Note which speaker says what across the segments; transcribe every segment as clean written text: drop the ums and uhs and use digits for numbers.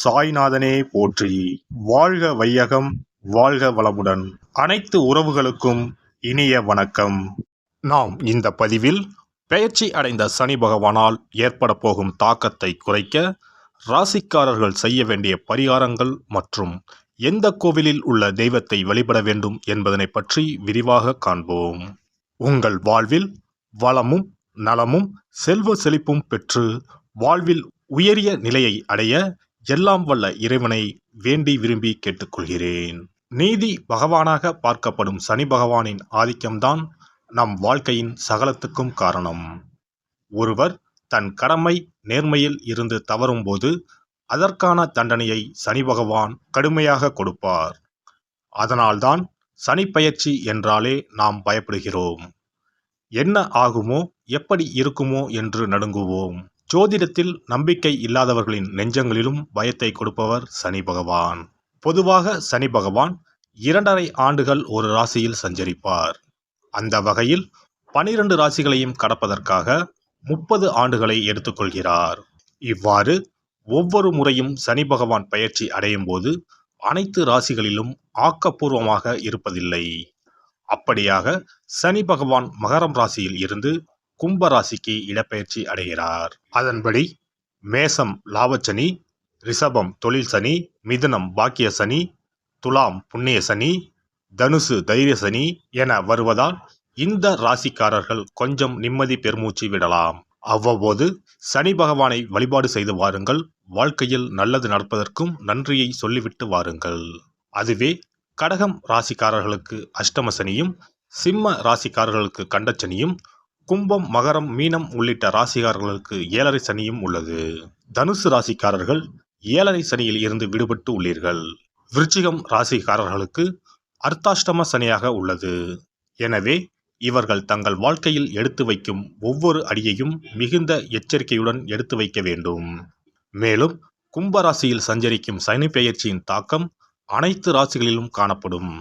Speaker 1: சாய்நாதனே போற்றி. வாழ்க வையகம், வாழ்க வளமுடன். அனைத்து உறவுகளுக்கும் இனிய வணக்கம். நாம் இந்த பதிவில் பெயர்ச்சி அடைந்த சனி பகவானால் ஏற்பட போகும் தாக்கத்தை குறைக்க ராசிக்காரர்கள் செய்ய வேண்டிய பரிகாரங்கள் மற்றும் எந்த கோவிலில் உள்ள தெய்வத்தை வழிபட வேண்டும் என்பதனை பற்றி விரிவாக காண்போம். உங்கள் வாழ்வில் வளமும் நலமும் செல்வ செழிப்பும் பெற்று வாழ்வில் உயரிய நிலையை அடைய எல்லாம் வல்ல இறைவனை வேண்டி விரும்பி கேட்டுக்கொள்கிறேன். நீதி பகவானாக பார்க்கப்படும் சனி பகவானின் ஆதிக்கம்தான் நம் வாழ்க்கையின் சகலத்துக்கும் காரணம். ஒருவர் தன் கடமை நேர்மையில் இருந்து தவறும்போது அதற்கான தண்டனையை சனி பகவான் கடுமையாக கொடுப்பார். அதனால்தான் சனி பெயர்ச்சி என்றாலே நாம் பயப்படுகிறோம். என்ன ஆகுமோ, எப்படி இருக்குமோ என்று நடுங்குவோம். ஜோதிடத்தில் நம்பிக்கை இல்லாதவர்களின் நெஞ்சங்களிலும் பயத்தை கொடுப்பவர் சனி பகவான். பொதுவாக சனி பகவான் 2.5 ஆண்டுகள் ஒரு ராசியில் சஞ்சரிப்பார். அந்த வகையில் 12 ராசிகளையும் கடப்பதற்காக 30 ஆண்டுகளை எடுத்துக்கொள்கிறார். இவ்வாறு ஒவ்வொரு முறையும் சனி பகவான் பெயர்ச்சி அடையும் போது அனைத்து ராசிகளிலும் ஆக்கப்பூர்வமாக இருப்பதில்லை. அப்படியாக சனி பகவான் மகரம் ராசியில் இருந்து கும்ப ராசிக்கு இடப்பெயர்ச்சி அடைகிறார். அதன்படி மேசம் லாபச்சனி, ரிஷபம் தொழில் சனி, மிதுனம் பாக்கிய சனி, துலாம் புண்ணிய சனி, தனுசு தைரிய சனி என வருவதால் இந்த ராசிக்காரர்கள் கொஞ்சம் நிம்மதி பெருமூச்சு விடலாம். அவ்வப்போது சனி பகவானை வழிபாடு செய்து வாருங்கள். வாழ்க்கையில் நல்லது நடப்பதற்கும் நன்றியை சொல்லிவிட்டு வாருங்கள். அதுவே கடகம் ராசிக்காரர்களுக்கு அஷ்டம சனியும், சிம்ம ராசிக்காரர்களுக்கு கண்டச்சனியும், கும்பம் மகரம் மீனம் உள்ளிட்ட ராசிக்காரர்களுக்கு 7.5 சனியும் உள்ளது. தனுசு ராசிக்காரர்கள் 7.5 சனியில் இருந்து விடுபட்டு உள்ளீர்கள். விருச்சிகம் ராசிக்காரர்களுக்கு அர்த்தாஷ்டம சனியாக உள்ளது. எனவே இவர்கள் தங்கள் வாழ்க்கையில் எடுத்து வைக்கும் ஒவ்வொரு அடியையும் மிகுந்த எச்சரிக்கையுடன் எடுத்து வைக்க வேண்டும். மேலும் கும்பராசியில் சஞ்சரிக்கும் சனி பெயர்ச்சியின் தாக்கம் அனைத்து ராசிகளிலும் காணப்படும்.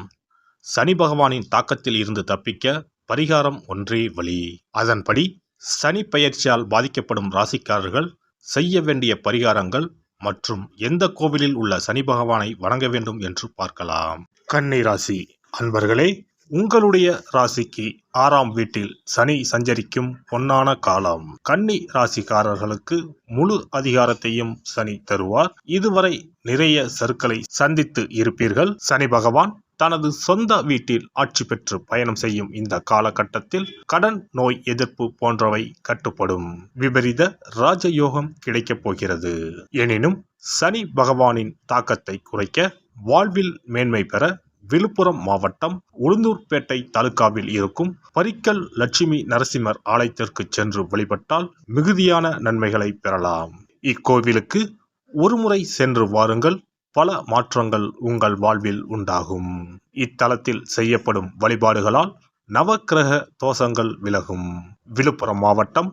Speaker 1: சனி பகவானின் தாக்கத்தில் இருந்து தப்பிக்க பரிகாரம் ஒன்றே வழி. அதன்படி சனி பெயர்ச்சியால் பாதிக்கப்படும் ராசிக்காரர்கள் செய்ய வேண்டிய பரிகாரங்கள் மற்றும் எந்த கோவிலில் உள்ள சனி பகவானை வணங்க வேண்டும் என்று பார்க்கலாம். கன்னி ராசி அன்பர்களே, உங்களுடைய ராசிக்கு 6ஆம் வீட்டில் சனி சஞ்சரிக்கும் பொன்னான காலம். கன்னி ராசிக்காரர்களுக்கு முழு அதிகாரத்தையும் சனி தருவார். இதுவரை நிறைய சறுக்களை சந்தித்து இருப்பீர்கள். சனி பகவான் தனது சொந்த வீட்டில் ஆட்சி பெற்று பயணம் செய்யும் இந்த காலகட்டத்தில் கடன், நோய் எதிர்ப்பு போன்றவை கட்டுப்படும். விபரீத ராஜயோகம் கிடைக்கப் போகிறது. எனினும் சனி பகவானின் தாக்கத்தை குறைக்க வாழ்வில் மேன்மை பெற விழுப்புரம் மாவட்டம் உளுந்தூர்பேட்டை தாலுகாவில் இருக்கும் பரிக்கல் லட்சுமி நரசிம்மர் ஆலயத்திற்கு சென்று வழிபட்டால் மிகுதியான நன்மைகளை பெறலாம். இக்கோவிலுக்கு ஒருமுறை சென்று வாருங்கள். பல மாற்றங்கள் உங்கள் வாழ்வில் உண்டாகும். இத்தலத்தில் செய்யப்படும் வழிபாடுகளால் நவக்கிரக தோஷங்கள் விலகும். விழுப்புரம் மாவட்டம்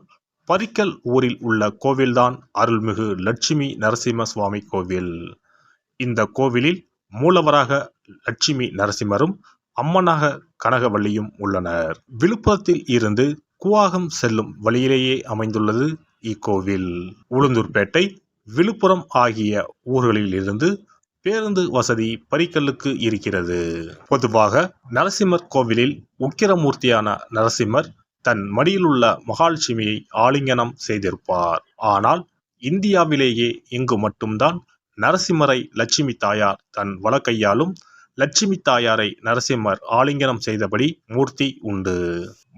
Speaker 1: பரிக்கல் ஊரில் உள்ள கோவில்தான் அருள்மிகு லட்சுமி நரசிம்ம சுவாமி கோவில். இந்த கோவிலில் மூலவராக லட்சுமி நரசிம்மரும் அம்மனாக கனகவள்ளியும் உள்ளனர். விழுப்புரத்தில் இருந்து கூவாகம் செல்லும் வழியிலேயே அமைந்துள்ளது இக்கோவில். உளுந்தூர்பேட்டை, விழுப்புரம் ஆகிய ஊர்களில் இருந்து பேருந்து வசதி பரிக்கல்லுக்கு இருக்கிறது. பொதுவாக நரசிம்மர் கோவிலில் உக்கிரமூர்த்தியான நரசிம்மர் தன் மடியிலுள்ள மகாலட்சுமியை ஆலிங்கனம் செய்திருப்பார். ஆனால் இந்தியாவிலேயே இங்கு மட்டும்தான் நரசிம்மரை லட்சுமி தாயார் தன் வலக்கையாலும், லட்சுமி தாயாரை நரசிம்மர் ஆலிங்கனம் செய்தபடி மூர்த்தி உண்டு.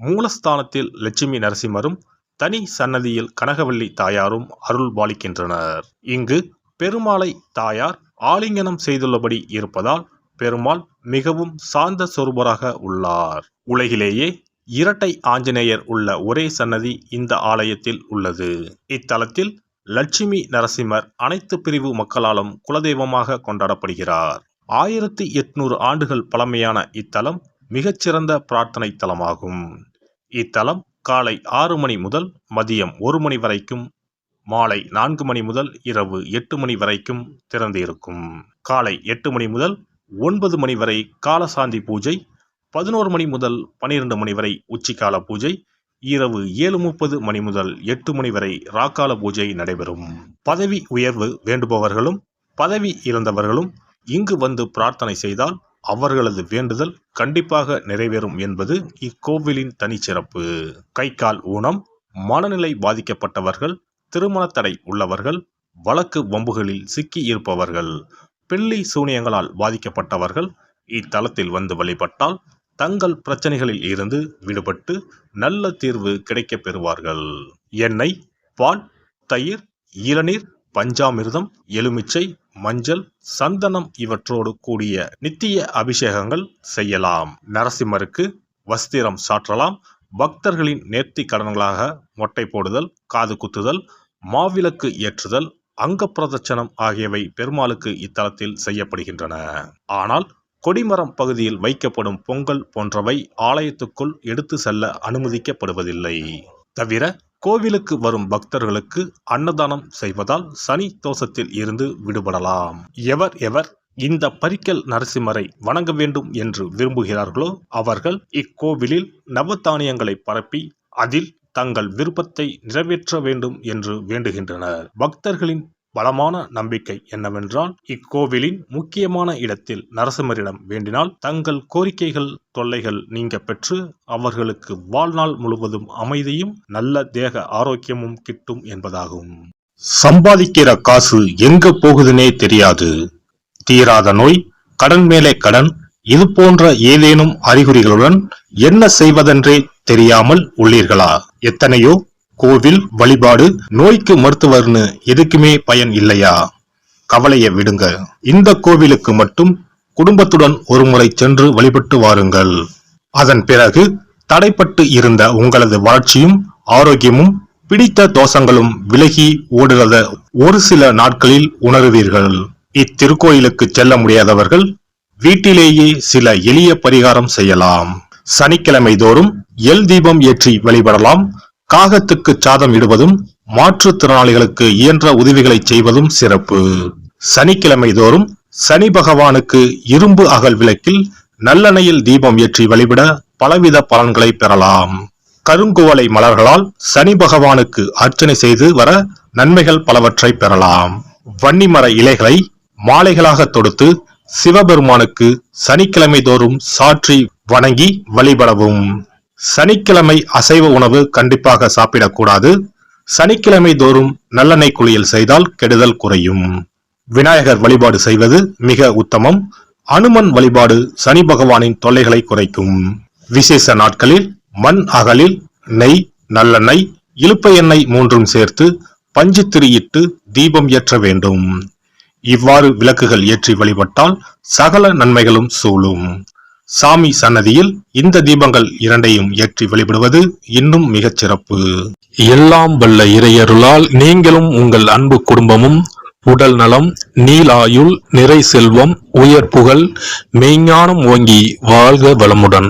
Speaker 1: மூலஸ்தானத்தில் லட்சுமி நரசிம்மரும் தனி சன்னதியில் கனகவள்ளி தாயாரும் அருள் பாலிக்கின்றனர். இங்கு பெருமாளை தாயார் ஆலிங்கனம் செய்துள்ளபடி இருப்பதால் பெருமாள் மிகவும் சாந்த சொரூபராக உள்ளார். உலகிலேயே 2 ஆஞ்சநேயர் உள்ள ஒரே சன்னதி இந்த ஆலயத்தில் உள்ளது. இத்தலத்தில் லட்சுமி நரசிம்மர் அனைத்து பிரிவு மக்களாலும் குலதெய்வமாக கொண்டாடப்படுகிறார். 1800 ஆண்டுகள் பழமையான இத்தலம் மிகச்சிறந்த பிரார்த்தனை தலமாகும். இத்தலம் காலை 6 மணி முதல் மதியம் 1 மணி வரைக்கும், மாலை 4 மணி முதல் இரவு 8 மணி வரைக்கும் திறந்து இருக்கும். காலை 8 மணி முதல் 9 மணி வரை காலசாந்தி பூஜை, 11 மணி முதல் 12 மணி வரை உச்சிக்கால பூஜை, இரவு 7:30 மணி முதல் 8 மணி வரை ராக்கால பூஜை நடைபெறும். பதவி உயர்வு வேண்டுபவர்களும் பதவி இழந்தவர்களும் இங்கு வந்து பிரார்த்தனை செய்தால் அவர்களது வேண்டுதல் கண்டிப்பாக நிறைவேறும் என்பது இக்கோவிலின் தனிச்சிறப்பு. கை கால் ஊனம், மனநிலை பாதிக்கப்பட்டவர்கள், திருமண தடை உள்ளவர்கள், வழக்கு வம்புகளில் சிக்கி இருப்பவர்கள், பில்லி சூனியங்களால் பாதிக்கப்பட்டவர்கள் இத்தலத்தில் வந்து வழிபட்டால் தங்கள் பிரச்சனைகளில் இருந்து விடுபட்டு நல்ல தீர்வு கிடைக்கப் பெறுவார்கள். எண்ணெய், பால், தயிர், இளநீர், பஞ்சாமிர்தம், எலுமிச்சை, மஞ்சள், சந்தனம் இவற்றோடு கூடிய நித்திய அபிஷேகங்கள் செய்யலாம். நரசிம்மருக்கு வஸ்திரம் சாற்றலாம். பக்தர்களின் நேர்த்தி கடன்களாக மொட்டை போடுதல், காது குத்துதல், மாவிளக்கு ஏற்றுதல், அங்க பிரதட்சணம் ஆகியவை பெருமாளுக்கு இத்தலத்தில் செய்யப்படுகின்றன. ஆனால் கொடிமரம் பகுதியில் வைக்கப்படும் பொங்கல் போன்றவை ஆலயத்துக்குள் எடுத்து செல்ல அனுமதிக்கப்படுவதில்லை. தவிர கோவிலுக்கு வரும் பக்தர்களுக்கு அன்னதானம் செய்வதால் சனி தோஷத்தில் இருந்து விடுபடலாம். எவர் இந்த பரிக்கல் நரசிம்மரை வணங்க வேண்டும் என்று விரும்புகிறார்களோ அவர்கள் இக்கோவிலில் நவதானியங்களை பரப்பி அதில் தங்கள் விருப்பத்தை நிறைவேற்ற வேண்டும் என்று வேண்டுகின்றனர். பக்தர்களின் பலமான நம்பிக்கை என்னவென்றால் இக்கோவிலின் முக்கியமான இடத்தில் நரசிம்மரிடம் வேண்டினால் தங்கள் கோரிக்கைகள், தொல்லைகள் நீங்க பெற்று அவர்களுக்கு வாழ்நாள் முழுவதும் அமைதியும் நல்ல தேக ஆரோக்கியமும் கிட்டும் என்பதாகும். சம்பாதிக்கிற காசு எங்க போகுதுன்னே தெரியாது, தீராத நோய், கடன் மேலே கடன், இது போன்ற ஏதேனும் அறிகுறிகளுடன் என்ன செய்வதென்றே தெரியாமல் உள்ளீர்களா? எத்தனையோ கோவில் வழிபாடு, நோய்க்கு மருத்துவர்னு எதுக்குமே பயன் இல்லையா? கவலையை விடுங்க. இந்த கோவிலுக்கு மட்டும் குடும்பத்துடன் ஒருமுறை சென்று வழிபட்டு வாருங்கள். அதன் பிறகு தடைப்பட்டு இருந்த உங்களது வளர்ச்சியும் ஆரோக்கியமும் பிடித்த தோஷங்களும் விலகி ஓடுகிறத ஒரு சில நாட்களில் உணருவீர்கள். இத்திருக்கோயிலுக்கு செல்ல முடியாதவர்கள் வீட்டிலேயே சில எளிய பரிகாரம் செய்யலாம். சனிக்கிழமை தோறும் எல் தீபம் ஏற்றி வழிபடலாம். காகத்துக்கு சாதம் இடுவதும் மாற்றுத்திறனாளிகளுக்கு இயன்ற உதவிகளை செய்வதும் சிறப்பு. சனிக்கிழமை தோறும் சனி பகவானுக்கு இரும்பு அகல் விளக்கில் நல்லெண்ணெயில் தீபம் ஏற்றி வழிபட பலவித பலன்களை பெறலாம். கருங்குவளை மலர்களால் சனி பகவானுக்கு அர்ச்சனை செய்து வர நன்மைகள் பலவற்றை பெறலாம். வன்னிமர இலைகளை மாலைகளாக தொடுத்து சிவபெருமானுக்கு சனிக்கிழமை தோறும் சாற்றி வணங்கி வழிபடவும். சனிக்கிழமை அசைவ உணவு கண்டிப்பாக சாப்பிடக்கூடாது. சனிக்கிழமை தோறும் நல்லெண்ணெய் குளியல் செய்தால் கெடுதல் குறையும். விநாயகர் வழிபாடு செய்வது மிக உத்தமம். அனுமன் வழிபாடு சனி பகவானின் தொல்லைகளை குறைக்கும். விசேஷ நாட்களில் மண் அகலில் நெய், நல்லெண்ணெய், இலுப்பை எண்ணெய் மூன்றும் சேர்த்து பஞ்சு திரியிட்டு தீபம் ஏற்ற வேண்டும். இவ்வாறு விளக்குகள் ஏற்றி வழிபட்டால் சகல நன்மைகளும் சூழும். சாமி சன்னதியில் இந்த தீபங்கள் இரண்டையும் ஏற்றி வழிபடுவது இன்னும் மிகச் சிறப்பு. எல்லாம் வல்ல இறையருளால் நீங்களும் உங்கள் அன்பு குடும்பமும் உடல் நலம், நீலாயுள், நிறை செல்வம், உயர் புகழ், மெய்ஞானம் ஓங்கி வாழ்க வளமுடன்.